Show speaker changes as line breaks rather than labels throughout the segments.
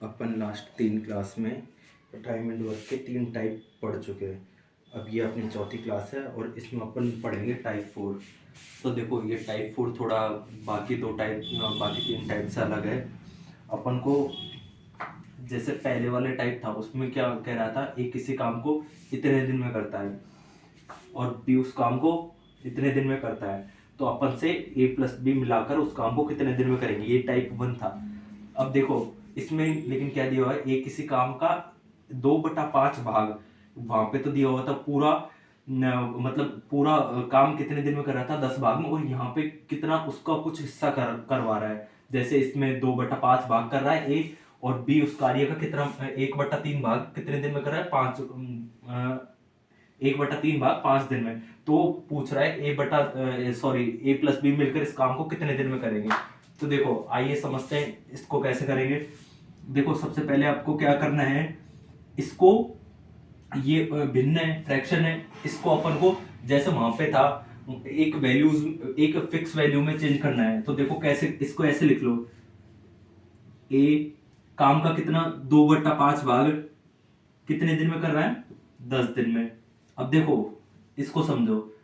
अपन last 3 class में time and work के 3 type पढ़ चुके हैं। अब ये अपनी चौथी क्लास है और इसमें अपन पढ़ेंगे टाइप 4। तो देखो ये टाइप 4 थोड़ा बाकी 3 टाइप से अलग है। अपन को जैसे पहले वाले टाइप था उसमें क्या कह रहा था, एक किसी काम को इतने दिन में करता है और बी उस काम को इतने दिन में करता है। तो अपन से ए प्लस बी मिलाकर उस काम को कितने दिन में करेंगे, ये टाइप 1 था। अब देखो इसमें लेकिन क्या दिया हुआ है, एक किसी काम का 2/5 भाग। वहां पे तो दिया हुआ था पूरा मतलब पूरा काम कितने दिन में कर रहा था 10 भाग में, और यहाँ पे कितना उसका कुछ हिस्सा करवा रहा है। जैसे इसमें 2/5 भाग कर रहा है ए, और बी उस कार्य का कितना 1/3 भाग कितने दिन में कर रहा है 1/3 भाग 5 दिन में। तो पूछ रहा है ए प्लस बी मिलकर इस काम को कितने दिन में करेंगे। तो देखो आइए समझते हैं इसको कैसे करेंगे। देखो सबसे पहले आपको क्या करना है, इसको ये भिन्न है, फ्रैक्शन है, इसको अपन को जैसे वहां पे था एक फिक्स वैल्यू में चेंज करना है। तो देखो कैसे, इसको ऐसे लिख लो, ए काम का कितना 2/5 भाग कितने दिन में कर रहा है 10 दिन में। अब देखो इसको समझो,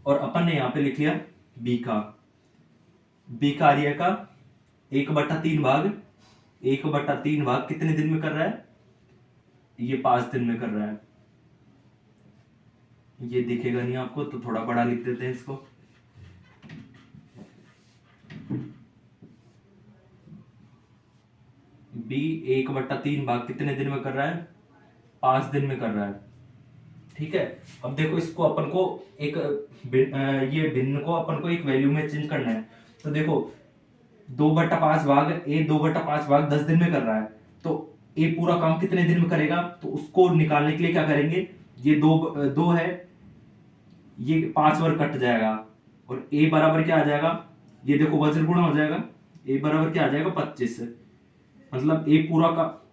और अपन ने यहां पे लिख लिया बी कार्य का 1/3 भाग 1/3 भाग कितने दिन में कर रहा है, ये 5 दिन में कर रहा है। ये दिखेगा नहीं आपको तो थोड़ा बड़ा लिख देते हैं इसको। बी 1/3 भाग कितने दिन में कर रहा है 5 दिन में कर रहा है। ठीक है, अब देखो इसको अपन को ये भिन्न को अपन को एक वैल्यू में चेंज करना है। तो देखो 2/5 भाग ए 2/5 भाग 10 दिन में कर रहा है, तो ए पूरा काम कितने दिन में करेगा, तो उसको निकालने के लिए क्या करेंगे, ये दो है, ये 5 बार कट जाएगा और ए बराबर क्या आ जाएगा, ये देखो वज्र गुणा हो जाएगा, ए बराबर क्या आ जाएगा 25। मतलब ए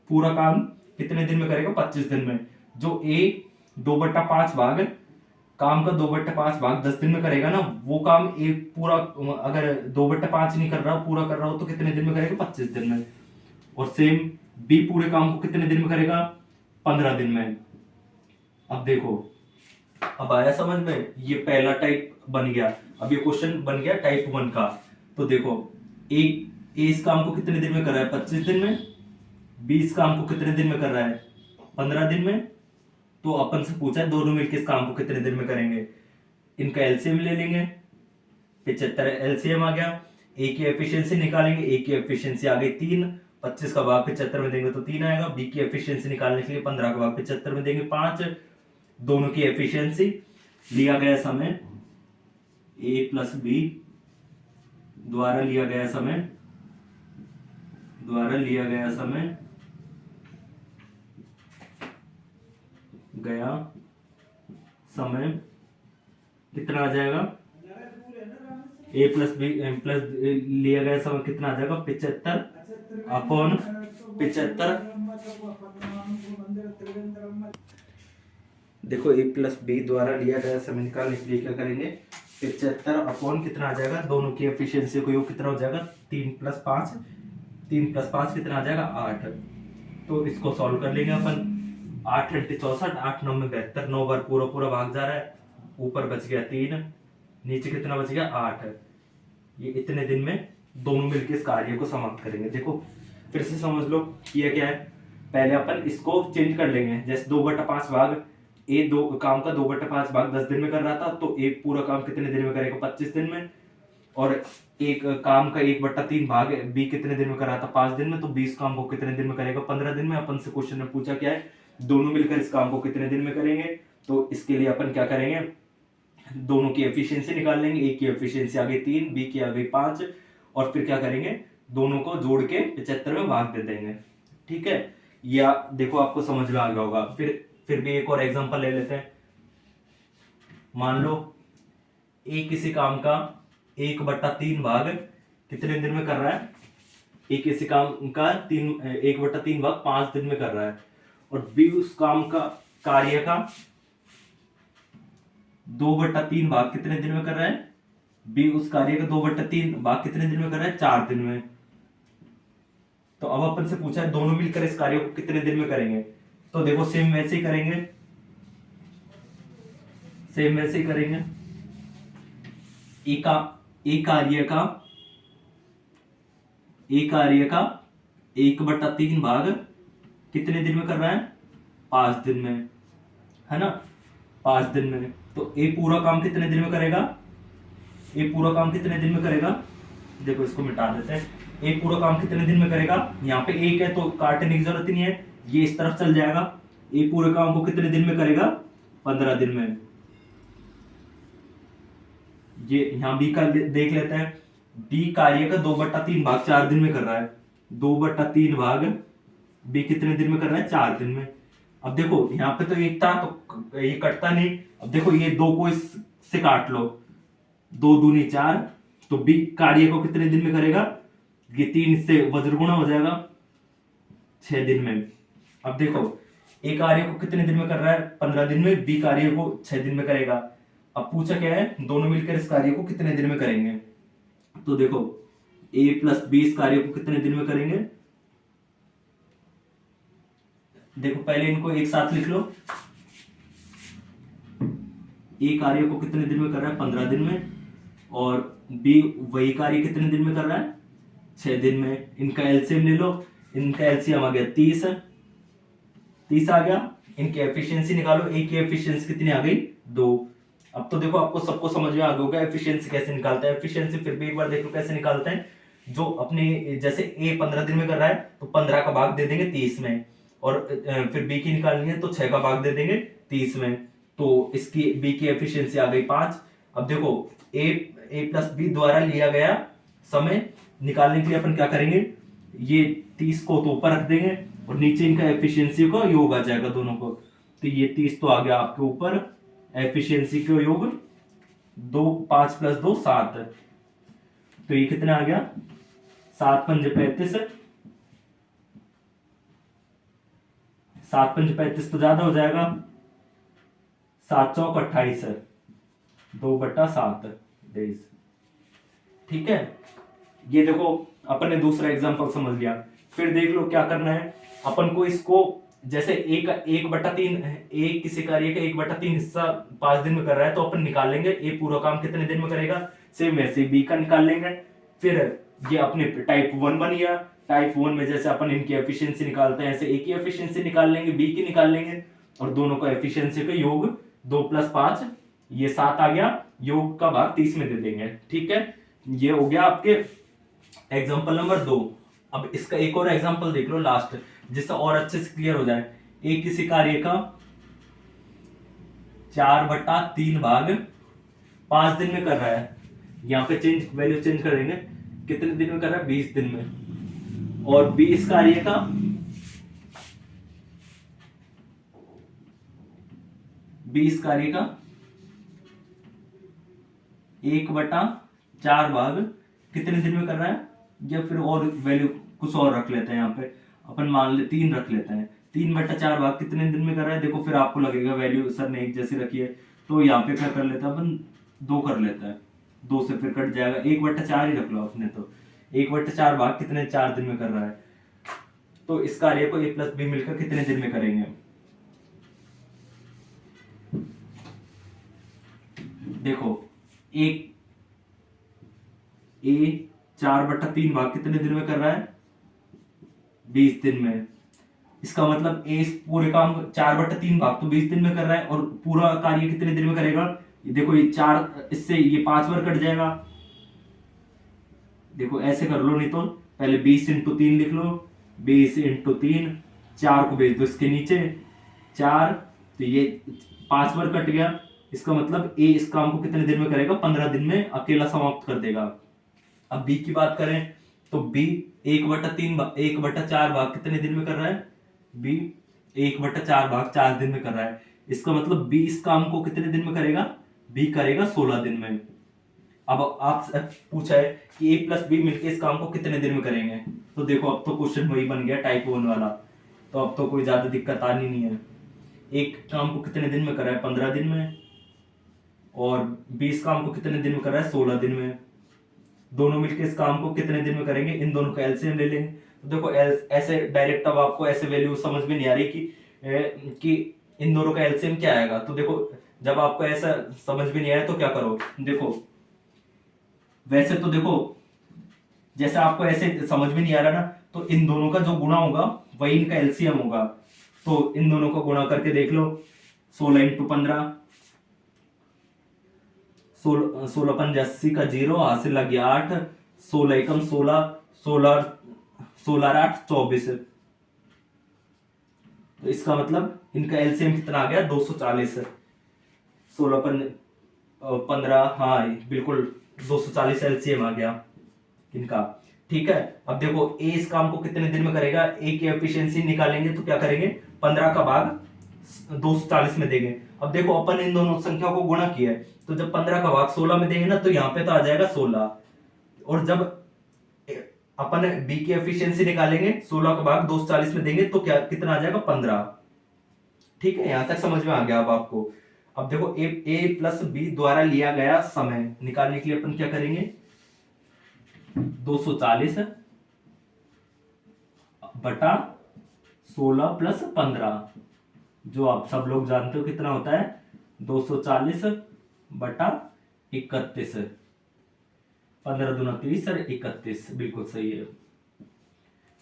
पूरा काम कितने दिन में करेगा 25 दिन में। जो ए 2/5 भाग काम का 2/5 भाग 10 दिन में करेगा ना, वो काम ए पूरा अगर 2/5 नहीं कर रहा हो, पूरा कर रहा हो, तो कितने दिन में करेगा 25 दिन में। और सेम बी पूरे काम को कितने दिन में करेगा 15 दिन में। अब देखो अब आया समझ में, ये पहला टाइप बन गया। अब ये क्वेश्चन बन गया टाइप 1 का। तो देखो ए इस काम को कितने दिन में कर रहा है 25 दिन में, बी इस काम को कितने दिन में कर रहा है 15 दिन में। तो अपन से पूछा है दोनों मिलकर इस काम को कितने दिन में करेंगे, इनका एलसीएम ले लेंगे, 75 एलसीएम आ गया। ए की एफिशिएंसी निकालेंगे, ए की एफिशिएंसी आ गई 3, 25 का भाग 75 में देंगे तो 3 आएगा। बी की एफिशिएंसी निकालने के लिए 15 का भाग 75 में देंगे 5। दोनों की एफिशिएंसी लिया गया समय ए प्लस बी द्वारा लिया गया समय कितना आ जाएगा, ए प्लस बी प्लस लिया गया समय कितना आ जाएगा 75/75। देखो ए प्लस बी द्वारा लिया गया समय निकालने के लिए क्या करेंगे, 75 कितना आ जाएगा, दोनों की एफिशिएंसी को योग कितना हो जाएगा 3+5 कितना आ जाएगा 8। तो इसको सॉल्व कर लेंगे अपन। 8 × 64, 8 9 में 72, 9 बार पूरा पूरा भाग जा रहा है, ऊपर बच गया 3, नीचे कितना बच गया 8। ये इतने दिन में दोनों मिलकर इस कार्य को समाप्त करेंगे। देखो फिर से समझ लो किया क्या है, पहले अपन इसको चेंज कर लेंगे। जैसे 2/5 भाग ए काम का 2/5 भाग 10 दिन में कर रहा था, तो ए पूरा काम कितने दिन में करेगा 25 दिन में। और एक काम का 1/3 भाग बी कितने दिन में कर रहा था 5 दिन में, तो 20 काम को कितने दिन में करेगा 15 दिन में। अपन से क्वेश्चन में पूछा क्या है, दोनों मिलकर इस काम को कितने दिन में करेंगे। तो इसके लिए अपन क्या करेंगे, दोनों की एफिशिएंसी निकाल लेंगे। ए की एफिशिएंसी आ गई 3, बी की आ गई 5, और फिर क्या करेंगे, दोनों को जोड़ के 75 में भाग दे देंगे। ठीक है, या देखो आपको समझ में आ गया होगा। फिर भी एक और एग्जांपल ले लेते हैं। मान लो ए किसी काम का 1/3 भाग कितने दिन में कर रहा है, ए किसी काम का 1/3 भाग 5 दिन में कर रहा है, और बी उस काम का कार्य का 2/3 भाग कितने दिन में कर रहा है, बी उस कार्य का 2/3 भाग कितने दिन में कर रहा है 4 दिन में। तो अब अपन से पूछा है दोनों मिलकर इस कार्य को कितने दिन में करेंगे। तो देखो सेम वैसे ही करेंगे, सेम वैसे ही करेंगे। एक एक कार्य का एक कार्य का 1/3 भाग कितने दिन में कर रहा है, 5 दिन में, है ना, 5 दिन में। तो ये पूरा काम कितने दिन में करेगा, ये पूरा काम कितने दिन में करेगा, देखो इसको मिटा देते हैं। ये पूरा काम कितने दिन में करेगा, यहाँ पे एक है तो काटने की जरूरत ही नहीं है, ये इस तरफ चल जाएगा। ये पूरे काम को कितने दिन में करेगा, 15 दिन में। ये यहाँ बी का देख लेते हैं। बी कार्य का 2/3 भाग 4 दिन में कर रहा है, 2/3 भाग बी कितने दिन में कर रहा है, 4 दिन में। अब देखो यहाँ पे तो एक था तो ये कटता नहीं। अब देखो ये 2 को इससे काट लो, 2 दूनी 4, तो बी कार्य को कितने दिन में करेगा, ये 3 से वज्रगुणा हो जाएगा, 6 दिन में। अब देखो ए कार्य को कितने दिन में कर रहा है, 15 दिन में, बी कार्य को 6 दिन में करेगा। अब पूछा क्या है, दोनों मिलकर इस कार्य को कितने दिन में करेंगे। तो देखो ए प्लस बी इस कार्य को कितने दिन में करेंगे, देखो पहले इनको एक साथ लिख लो। ए कार्य को कितने दिन में कर रहा है, 15 दिन में, और बी वही कार्य कितने दिन में कर रहा है, 6 दिन में। इनका एलसीएम ले लो, इनका एलसीएम आ गया 30, 30 आ गया। इनकी एफिशिएंसी निकालो, ए की एफिशिएंसी कितनी आ गई, 2। अब तो देखो आपको सबको समझ में आ गया होगा एफिशिएंसी कैसे निकालते हैं। एफिशिएंसी फिर भी एक बार देख लो कैसे निकालते हैं। जो अपने जैसे ए 15 दिन में कर रहा है तो 15 का भाग दे देंगे 30 में, और फिर बी की निकालनी है तो 6 का भाग दे देंगे 30 में। तो इसकी बी की एफिशिएंसी आ गई 5। अब देखो ए प्लस बी द्वारा लिया गया समय निकालने के लिए अपन क्या करेंगे, ये 30 को तो ऊपर रख देंगे और नीचे इनका एफिशिएंसी का योग आ जाएगा दोनों को। तो ये 30 तो आ गया आपके ऊपर, एफिशिएंसी का योग 2, 5 + 2 7, तो ये कितना आ गया, 7 × 5 = 35, 7 × 5 = 35 तो ज्यादा हो जाएगा, 7 × 4 = 28, 2/7 डेज। ठीक है, ये देखो अपन ने दूसरा एग्जांपल समझ लिया। फिर देख लो क्या करना है अपन को। इसको जैसे एक 1/3 ए किसी कार्य का 1/3 हिस्सा 5 दिन में कर रहा है तो अपन निकाल लेंगे ए पूरा काम कितने दिन में करेगा। सेम वैसे बी का निकाल लेंगे। फिर ये अपने टाइप 1 बन गया। टाइप 1 में जैसे अपन इनकी एफिशिएंसी निकालते हैं ऐसे ए की एफिशिएंसी निकाल लेंगे, बी की निकाल लेंगे, और दोनों का एफिशिएंसी का योग 2 + 5 ये 7 आ गया, योग का भाग 30 में दे देंगे। ठीक है, ये हो गया आपके एग्जाम्पल नंबर 2। अब इसका एक और एग्जाम्पल देख लो लास्ट, जिससे और अच्छे से क्लियर हो जाए। एक किसी कार्य का 4/3 भाग 5 दिन में कर रहा है, यहाँ पे वैल्यू चेंज करेंगे, कितने दिन में कर रहा है, 20 दिन में। और बी इस कार्य का 1/4 भाग कितने दिन में कर रहा है, या फिर और वैल्यू कुछ और रख लेते हैं, यहाँ पे अपन मान ले 3 रख लेते हैं। 3/4 भाग कितने दिन में कर रहा है, देखो फिर आपको लगेगा वैल्यू सर ने एक जैसी रखी है, तो यहाँ पे क्या कर लेते हैं अपन, 2 कर लेते हैं, 2 से फिर कट जाएगा, 1/4 ही रख लो अपने। तो 1/4 भाग कितने 4 दिन में कर रहा है, तो इस कार्य को ए प्लस बी मिलकर कितने दिन में करेंगे। देखो एक ए 4/3 भाग कितने दिन में कर रहा है, 20 दिन में। इसका मतलब ए इस पूरे काम 4/3 भाग तो 20 दिन में कर रहा है, और पूरा कार्य कितने दिन में करेगा। ये देखो ये 4 इससे ये 5 बार कट जाएगा, देखो ऐसे कर लो, नहीं तो पहले 20 × 3 लिख लो, 20 × 3, 4 को भेज दो इसके नीचे 4, तो ये 5 बार कट गया। इसका मतलब ए इस काम को कितने दिन में करेगा, 15 दिन में अकेला समाप्त कर देगा। अब बी की बात करें तो बी 1/4 भाग कितने दिन में कर रहा है, बी 1/4 भाग 4 दिन में कर रहा है। इसका मतलब बी इस काम को कितने दिन में करेगा, बी करेगा 16 दिन में। अब आप पूछा है कि ए प्लस बी मिलकर इस काम को कितने दिन में करेंगे, तो देखो अब तो क्वेश्चन वही बन गया टाइप 1 वाला, तो अब तो कोई ज्यादा दिक्कत आनी नहीं है। एक काम को कितने दिन में कर रहा है, 15 दिन में, और 20 काम को कितने दिन में कर रहा है, 16 दिन में। दोनों मिलकर इस काम को कितने दिन में करेंगे, इन दोनों का एलसीएम ले लेंगे, तो देखो ऐसे डायरेक्ट अब आपको ऐसे वैल्यू समझ में नहीं आ रही कि इन दोनों का एलसीएम क्या आएगा। तो देखो जब आपको ऐसा समझ में नहीं आया तो क्या करो, देखो वैसे तो देखो जैसे आपको ऐसे समझ में नहीं आ रहा ना, तो इन दोनों का जो गुणा होगा वही इनका एलसीएम होगा। तो इन दोनों को गुणा करके देख लो, 16 इंटू 15, 16 पंज 80 का 0, हासिल लग गया 8, 16 एकम 16, 16 16 8 24। तो इसका मतलब इनका एलसीएम कितना आ गया, 240। 16 15, हाँ बिल्कुल 240 एलसीएम आ गया इनका। ठीक है, अब देखो ए इस काम को कितने दिन में करेगा, ए की एफिशिएंसी निकालेंगे तो क्या करेंगे, 15 का भाग 240 में देंगे। अब देखो अपन इन दोनों संख्या को गुणा किया है, तो जब 15 का भाग 16 में देंगे ना, तो यहाँ पे तो आ जाएगा 16। और जब अपन बी की एफिशिएंसी निकालेंगे, 16 का भाग 240 में देंगे तो क्या कितना आ जाएगा, 15। ठीक है, यहां तक समझ में आ गया अब आपको। अब देखो ए प्लस बी द्वारा लिया गया समय निकालने के लिए अपन क्या करेंगे, 240 बटा 16 प्लस 15, जो आप सब लोग जानते हो कितना होता है, 240 बटा 31। 15 दूना 30 और 31, बिल्कुल सही है।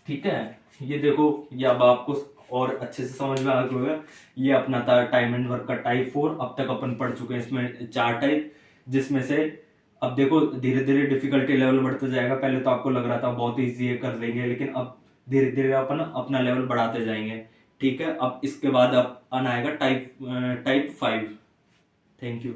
ठीक है, ये देखो ये अब आपको और अच्छे से समझ में आ गया होगा। ये अपना था टाइम एंड वर्क का टाइप 4। अब तक अपन पढ़ चुके हैं इसमें 4 टाइप, जिसमें से अब देखो धीरे धीरे डिफिकल्टी लेवल बढ़ते जाएगा। पहले तो आपको लग रहा था बहुत इजी है कर लेंगे, लेकिन अब धीरे धीरे अपन अपना लेवल बढ़ाते जाएंगे। ठीक है, अब इसके बाद अपन आएगा टाइप 5। Thank you.